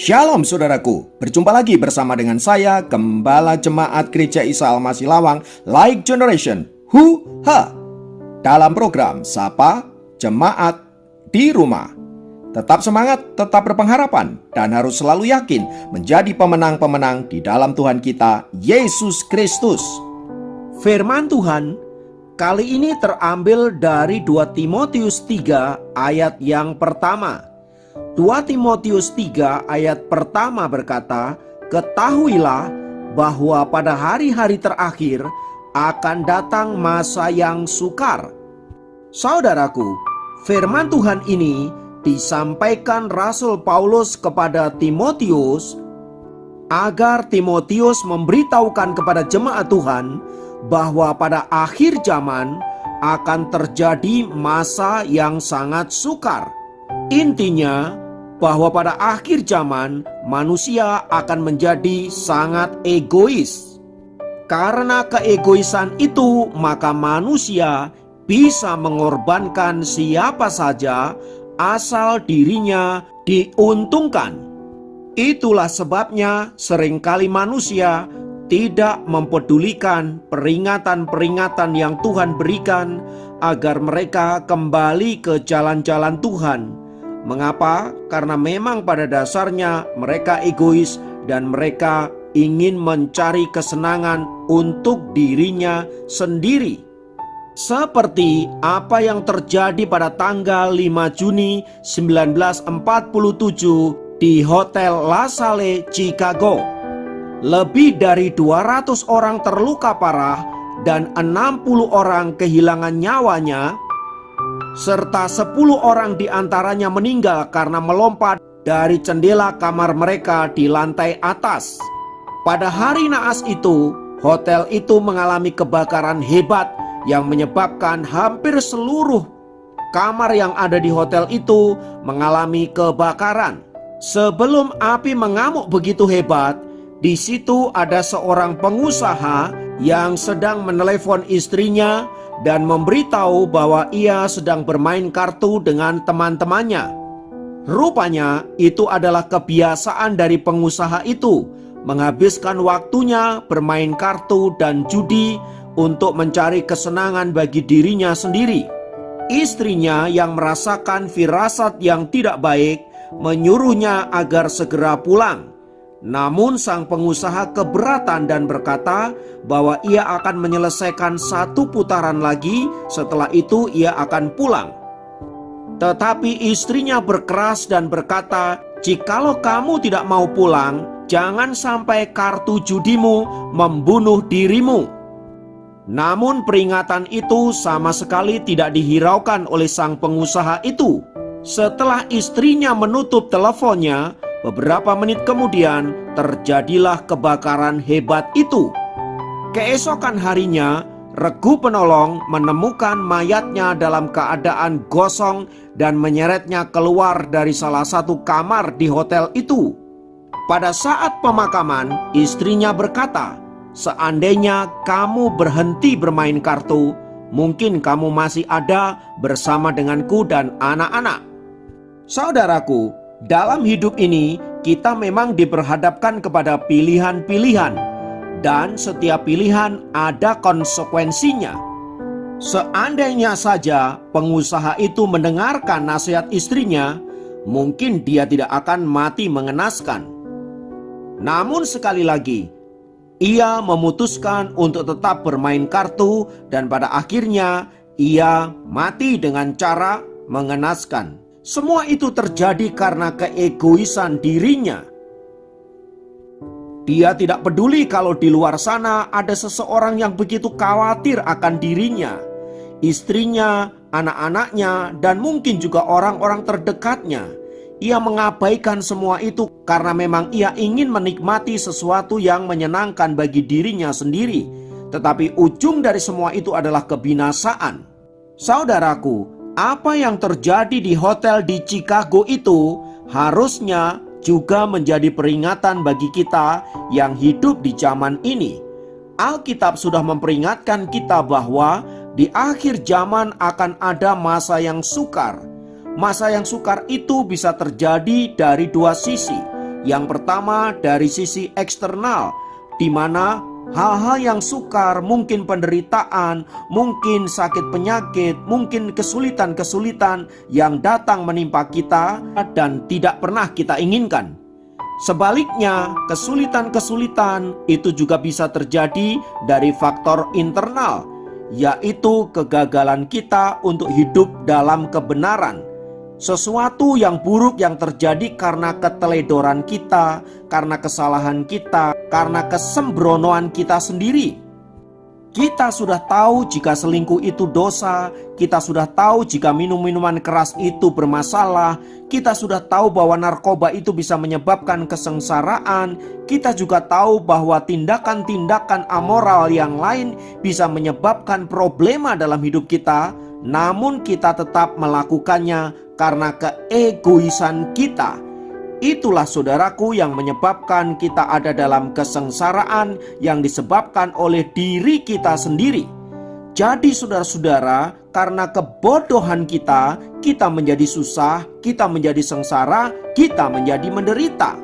Shalom saudaraku, berjumpa lagi bersama dengan saya, Gembala Jemaat Gereja Isa Al-Masih Lawang, Like Generation, dalam program Sapa Jemaat di Rumah. Tetap semangat, tetap berpengharapan, dan harus selalu yakin menjadi pemenang-pemenang di dalam Tuhan kita, Yesus Kristus. Firman Tuhan kali ini terambil dari 2 Timotius 3 ayat yang pertama. 2 Timotius 3 ayat pertama berkata, "Ketahuilah bahwa pada hari-hari terakhir akan datang masa yang sukar." Saudaraku, firman Tuhan ini disampaikan Rasul Paulus kepada Timotius agar Timotius memberitahukan kepada jemaat Tuhan bahwa pada akhir zaman akan terjadi masa yang sangat sukar. Intinya, bahwa pada akhir zaman manusia akan menjadi sangat egois. Karena keegoisan itu, maka manusia bisa mengorbankan siapa saja asal dirinya diuntungkan. Itulah sebabnya seringkali manusia tidak mempedulikan peringatan-peringatan yang Tuhan berikan agar mereka kembali ke jalan-jalan Tuhan. Mengapa? Karena memang pada dasarnya mereka egois dan mereka ingin mencari kesenangan untuk dirinya sendiri. Seperti apa yang terjadi pada tanggal 5 Juni 1947 di Hotel La Salle, Chicago. Lebih dari 200 orang terluka parah dan 60 orang kehilangan nyawanya, serta 10 orang diantaranya meninggal karena melompat dari jendela kamar mereka di lantai atas. Pada hari naas itu, hotel itu mengalami kebakaran hebat yang menyebabkan hampir seluruh kamar yang ada di hotel itu mengalami kebakaran. Sebelum api mengamuk begitu hebat, di situ ada seorang pengusaha yang sedang menelepon istrinya dan memberitahu bahwa ia sedang bermain kartu dengan teman-temannya. Rupanya itu adalah kebiasaan dari pengusaha itu, menghabiskan waktunya bermain kartu dan judi untuk mencari kesenangan bagi dirinya sendiri. Istrinya yang merasakan firasat yang tidak baik menyuruhnya agar segera pulang. Namun sang pengusaha keberatan dan berkata bahwa ia akan menyelesaikan satu putaran lagi, setelah itu ia akan pulang. Tetapi istrinya berkeras dan berkata, "Jikalau kamu tidak mau pulang, jangan sampai kartu judimu membunuh dirimu." Namun peringatan itu sama sekali tidak dihiraukan oleh sang pengusaha itu. Setelah istrinya menutup teleponnya, beberapa menit kemudian terjadilah kebakaran hebat itu. Keesokan harinya, regu penolong menemukan mayatnya dalam keadaan gosong dan menyeretnya keluar dari salah satu kamar di hotel itu. Pada saat pemakaman, istrinya berkata, "Seandainya kamu berhenti bermain kartu, mungkin kamu masih ada bersama denganku dan anak-anak." Saudaraku, dalam hidup ini kita memang diperhadapkan kepada pilihan-pilihan, dan setiap pilihan ada konsekuensinya. Seandainya saja pengusaha itu mendengarkan nasihat istrinya, mungkin dia tidak akan mati mengenaskan. Namun sekali lagi, ia memutuskan untuk tetap bermain kartu dan pada akhirnya ia mati dengan cara mengenaskan. Semua itu terjadi karena keegoisan dirinya. Dia tidak peduli kalau di luar sana ada seseorang yang begitu khawatir akan dirinya, istrinya, anak-anaknya, dan mungkin juga orang-orang terdekatnya. Ia mengabaikan semua itu karena memang ia ingin menikmati sesuatu yang menyenangkan bagi dirinya sendiri. Tetapi ujung dari semua itu adalah kebinasaan. Saudaraku, apa yang terjadi di hotel di Chicago itu harusnya juga menjadi peringatan bagi kita yang hidup di zaman ini. Alkitab sudah memperingatkan kita bahwa di akhir zaman akan ada masa yang sukar. Masa yang sukar itu bisa terjadi dari dua sisi. Yang pertama dari sisi eksternal, di mana hal-hal yang sukar, mungkin penderitaan, mungkin sakit penyakit, mungkin kesulitan-kesulitan yang datang menimpa kita dan tidak pernah kita inginkan. Sebaliknya, kesulitan-kesulitan itu juga bisa terjadi dari faktor internal, yaitu kegagalan kita untuk hidup dalam kebenaran. Sesuatu yang buruk yang terjadi karena keteledoran kita, karena kesalahan kita, karena kesembronoan kita sendiri. Kita sudah tahu jika selingkuh itu dosa, kita sudah tahu jika minum-minuman keras itu bermasalah, kita sudah tahu bahwa narkoba itu bisa menyebabkan kesengsaraan, kita juga tahu bahwa tindakan-tindakan amoral yang lain bisa menyebabkan problema dalam hidup kita, namun kita tetap melakukannya karena keegoisan kita. Itulah saudaraku yang menyebabkan kita ada dalam kesengsaraan yang disebabkan oleh diri kita sendiri. Jadi saudara-saudara, karena kebodohan kita menjadi susah, kita menjadi sengsara, kita menjadi menderita.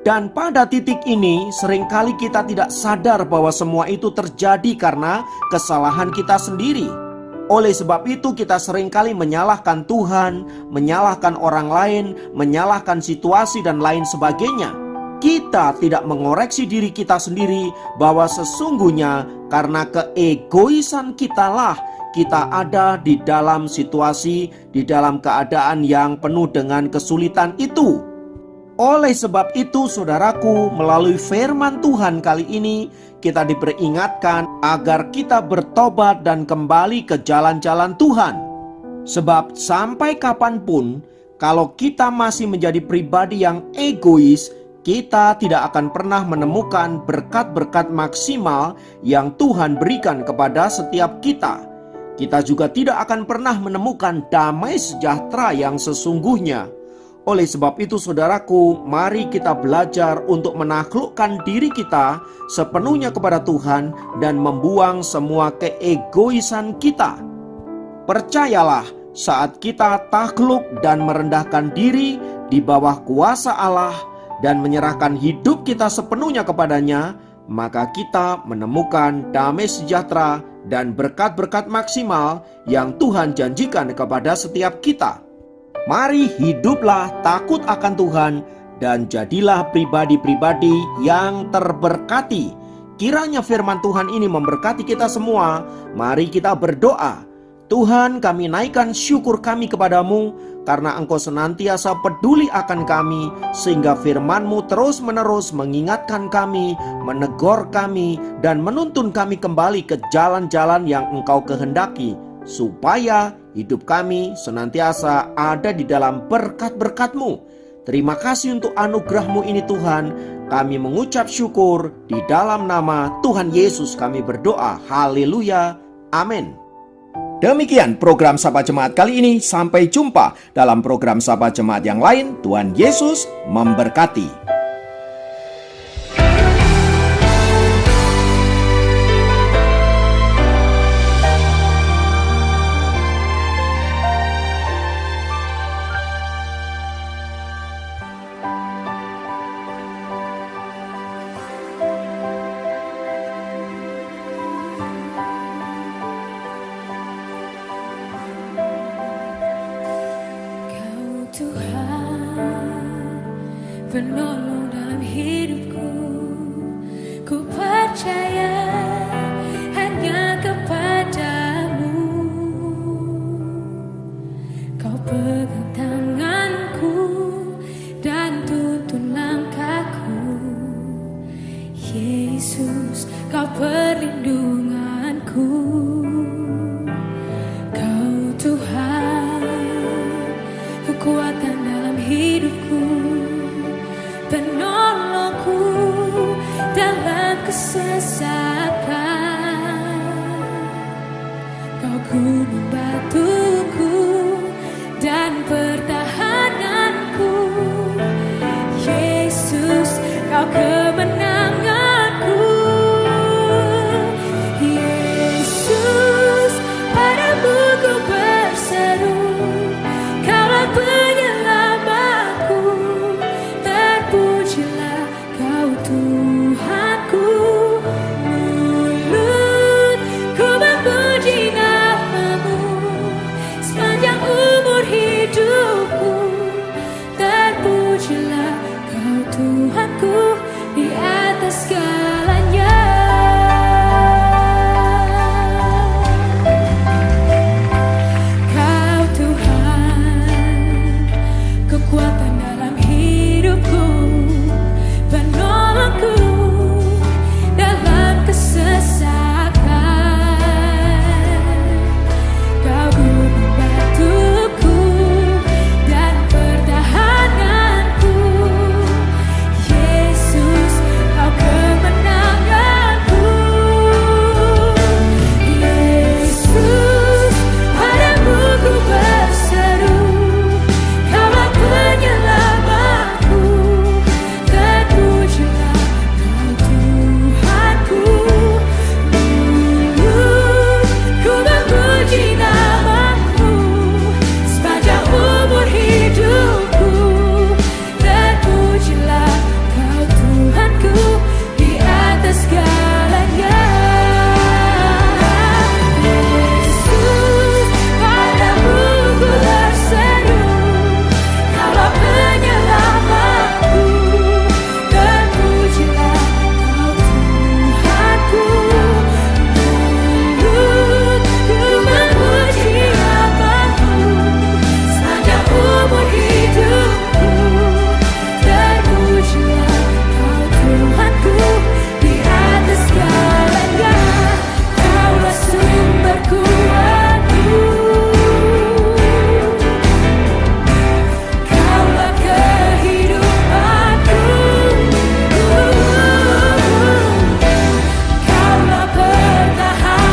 Dan pada titik ini seringkali kita tidak sadar bahwa semua itu terjadi karena kesalahan kita sendiri. Oleh sebab itu kita seringkali menyalahkan Tuhan, menyalahkan orang lain, menyalahkan situasi dan lain sebagainya. Kita tidak mengoreksi diri kita sendiri bahwa sesungguhnya karena keegoisan kitalah kita ada di dalam situasi, di dalam keadaan yang penuh dengan kesulitan itu. Oleh sebab itu saudaraku, melalui firman Tuhan kali ini kita diperingatkan agar kita bertobat dan kembali ke jalan-jalan Tuhan. Sebab sampai kapanpun kalau kita masih menjadi pribadi yang egois, kita tidak akan pernah menemukan berkat-berkat maksimal yang Tuhan berikan kepada setiap kita. Kita juga tidak akan pernah menemukan damai sejahtera yang sesungguhnya. Oleh sebab itu saudaraku, mari kita belajar untuk menaklukkan diri kita sepenuhnya kepada Tuhan dan membuang semua keegoisan kita. Percayalah, saat kita takluk dan merendahkan diri di bawah kuasa Allah dan menyerahkan hidup kita sepenuhnya kepadanya, maka kita menemukan damai sejahtera dan berkat-berkat maksimal yang Tuhan janjikan kepada setiap kita. Mari hiduplah takut akan Tuhan dan jadilah pribadi-pribadi yang terberkati. Kiranya firman Tuhan ini memberkati kita semua. Mari kita berdoa. Tuhan, kami naikkan syukur kami kepadamu karena Engkau senantiasa peduli akan kami, sehingga firman-Mu terus-menerus mengingatkan kami, menegur kami, dan menuntun kami kembali ke jalan-jalan yang Engkau kehendaki, supaya hidup kami senantiasa ada di dalam berkat-berkat-Mu. Terima kasih untuk anugerah-Mu ini Tuhan. Kami mengucap syukur di dalam nama Tuhan Yesus kami berdoa. Haleluya. Amin. Demikian program Sapa Jemaat kali ini. Sampai jumpa dalam program Sapa Jemaat yang lain. Tuhan Yesus memberkati. Penolong dalam hidupku, ku percaya hanya kepadamu. Kau pegang tanganku dan tuntun langkahku. Yesus, kau perlindunganku. Kau Tuhan, kekuatan dalam hidupku, penolongku dalam kesesatan. Kau gunung batuku dan pertahananku. Yesus, kau kemenanganku. Yesus, padamu ku berseru, Kaulah penyelamatku, terpuji atas segalanya. Kau Tuhan, kekuatan dalam hidupku, penolongku dalam kesesakan. Kau gunung batuku dan pertahananku. Yesus, kau kemenanganku. Yesus, padamu ku berseru, Kaulah penyelamatku. Terpujilah Kau Tuhanku. Ku memuji namamu sepanjang umur hidupku. Terpujilah Kau Tuhanku di atas segalanya. Yesus, padamu ku berseru, Kaulah penyelamatku. Terpujilah Kau Tuhanku. Ku memuji namamu sepanjang umur hidupku. Terpujilah Kau Tuhanku di atas segalanya. Kaulah sumber kuatku, Kaulah kehidupanku, Kaulah pertahananku.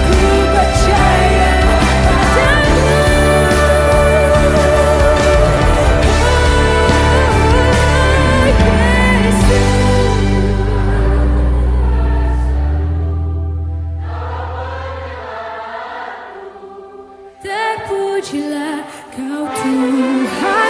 Ku percaya padamu. Terpujilah Kau Tuhan.